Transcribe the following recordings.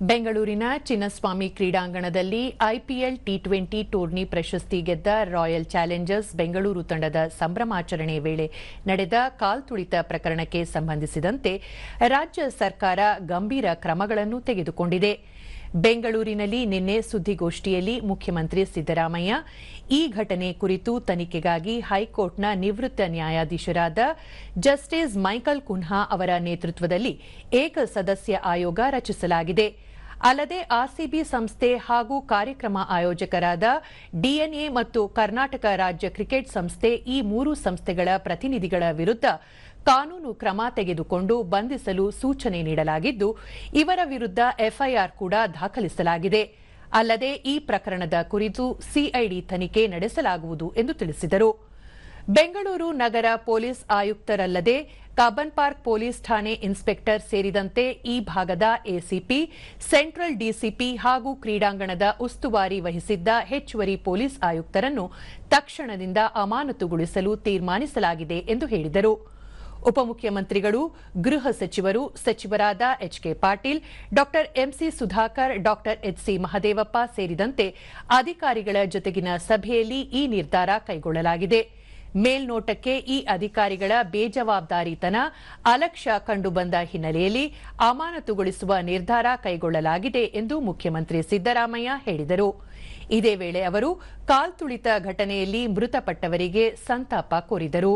ಬೆಂಗಳೂರಿನ ಚಿನ್ನಸ್ವಾಮಿ ಕ್ರೀಡಾಂಗಣದಲ್ಲಿ IPL T20 tourney ಪ್ರಶಸ್ತಿ ಗೆದ್ದ ರಾಯಲ್ ಚಾಲೆಂಜರ್ಸ್ ಬೆಂಗಳೂರು ತಂಡದ ಸಂಭ್ರಮಾಚರಣೆ ವೇಳೆ ನಡೆದ ಕಾಲ್ತುಳಿತ ಪ್ರಕರಣಕ್ಕೆ ಸಂಬಂಧಿಸಿದಂತೆ ರಾಜ್ಯ ಸರ್ಕಾರ ಗಂಭೀರ ಕ್ರಮಗಳನ್ನು ತೆಗೆದುಕೊಂಡಿದೆ. ಬೆಂಗಳೂರಿನಲ್ಲಿ ನಿನ್ನೆ ಸುದ್ದಿಗೋಷ್ಠಿಯಲ್ಲಿ ಮುಖ್ಯಮಂತ್ರಿ ಸಿದ್ದರಾಮಯ್ಯ ಈ ಘಟನೆ ಕುರಿತು ತನಿಖೆಗಾಗಿ ಹೈಕೋರ್ಟ್ನ ನಿವೃತ್ತ ನ್ಯಾಯಾಧೀಶರಾದ ಜಸ್ಟಿಸ್ ಮೈಕಲ್ ಕುನ್ಹಾ ಅವರ ನೇತೃತ್ವದಲ್ಲಿ ಏಕಸದಸ್ಯ ಆಯೋಗ ರಚಿಸಲಾಗಿದೆ. ಅಲ್ಲದೆ ಆರ್ಸಿಬಿ ಸಂಸ್ಥೆ ಹಾಗೂ ಕಾರ್ಯಕ್ರಮ ಆಯೋಜಕರಾದ ಡಿಎನ್ಎ ಮತ್ತು ಕರ್ನಾಟಕ ರಾಜ್ಯ ಕ್ರಿಕೆಟ್ ಸಂಸ್ಥೆ ಈ ಮೂರು ಸಂಸ್ಥೆಗಳ ಪ್ರತಿನಿಧಿಗಳ ವಿರುದ್ಧ ಕಾನೂನು ಕ್ರಮ ತೆಗೆದುಕೊಂಡು ಬಂಧಿಸಲು ಸೂಚನೆ ನೀಡಲಾಗಿದ್ದು, ಇವರ ವಿರುದ್ಧ ಎಫ್ಐಆರ್ ಕೂಡ ದಾಖಲಿಸಲಾಗಿದೆ. ಅಲ್ಲದೆ ಈ ಪ್ರಕರಣದ ಕುರಿತು ಸಿಐಡಿ ತನಿಖೆ ನಡೆಸಲಾಗುವುದು ಎಂದು ತಿಳಿಸಿದರು. ಬೆಂಗಳೂರು ನಗರ ಪೊಲೀಸ್ ಆಯುಕ್ತರಲ್ಲದೆ ಕಬ್ಬನ್ ಪಾರ್ಕ್ ಪೊಲೀಸ್ ಠಾಣೆ ಇನ್ಸ್ಪೆಕ್ಟರ್ ಸೇರಿದಂತೆ ಈ ಭಾಗದ ಎಸಿಪಿ, ಸೆಂಟ್ರಲ್ ಡಿಸಿಪಿ ಹಾಗೂ ಕ್ರೀಡಾಂಗಣದ ಉಸ್ತುವಾರಿ ವಹಿಸಿದ್ದ ಹೆಚ್ಚುವರಿ ಪೊಲೀಸ್ ಆಯುಕ್ತರನ್ನು ತಕ್ಷಣದಿಂದ ಅಮಾನತುಗೊಳಿಸಲು ತೀರ್ಮಾನಿಸಲಾಗಿದೆ ಎಂದು ಹೇಳಿದರು. ಉಪಮುಖ್ಯಮಂತ್ರಿಗಳು, ಗೃಹ ಸಚಿವರು, ಸಚಿವರಾದ ಎಚ್ಕೆ ಪಾಟೀಲ್, ಡಾ ಎಂಸಿ ಸುಧಾಕರ್, ಡಾ ಎಚ್ಸಿ ಮಹದೇವಪ್ಪ ಸೇರಿದಂತೆ ಅಧಿಕಾರಿಗಳ ಜೊತೆಗಿನ ಸಭೆಯಲ್ಲಿ ಈ ನಿರ್ಧಾರ ಕೈಗೊಳ್ಳಲಾಗಿದೆ. ಮೇಲ್ನೋಟಕ್ಕೆ ಈ ಅಧಿಕಾರಿಗಳ ಬೇಜವಾಬ್ದಾರಿತನ, ಅಲಕ್ಷ್ಯ ಕಂಡುಬಂದ ಹಿನ್ನೆಲೆಯಲ್ಲಿ ಅಮಾನತುಗೊಳಿಸುವ ನಿರ್ಧಾರ ಕೈಗೊಳ್ಳಲಾಗಿದೆ ಎಂದು ಮುಖ್ಯಮಂತ್ರಿ ಸಿದ್ದರಾಮಯ್ಯ ಹೇಳಿದರು. ಇದೇ ವೇಳೆ ಅವರು ಕಾಲ್ತುಳಿತ ಘಟನೆಯಲ್ಲಿ ಮೃತಪಟ್ಟವರಿಗೆ ಸಂತಾಪ ಕೋರಿದರು.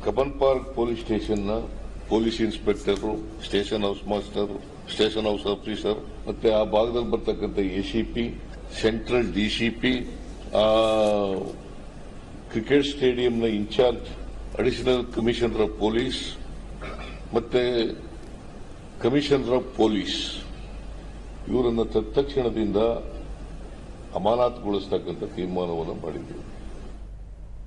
ಕಬ್ಬನ್ ಪಾರ್ಕ್ ಪೊಲೀಸ್ ಸ್ಟೇಷನ್ನ police inspector, station house master, station house officer ಮತ್ತೆ ಆ ಭಾಗದಲ್ಲಿ ಬರ್ತಕ್ಕಂಥ ಎಸಿಪಿ, ಸೆಂಟ್ರಲ್ ಡಿಸಿಪಿ, ಕ್ರಿಕೆಟ್ ಸ್ಟೇಡಿಯಂನ incharge, additional commissioner of police ಮತ್ತೆ ಕಮಿಷನರ್ ಆಫ್ ಪೊಲೀಸ್ ಇವರನ್ನು ತತ್ಕ್ಷಣದಿಂದ ಅಮಾನತುಗೊಳಿಸತಕ್ಕಂಥ ತೀರ್ಮಾನವನ್ನು ಮಾಡಿದ್ದೇವೆ.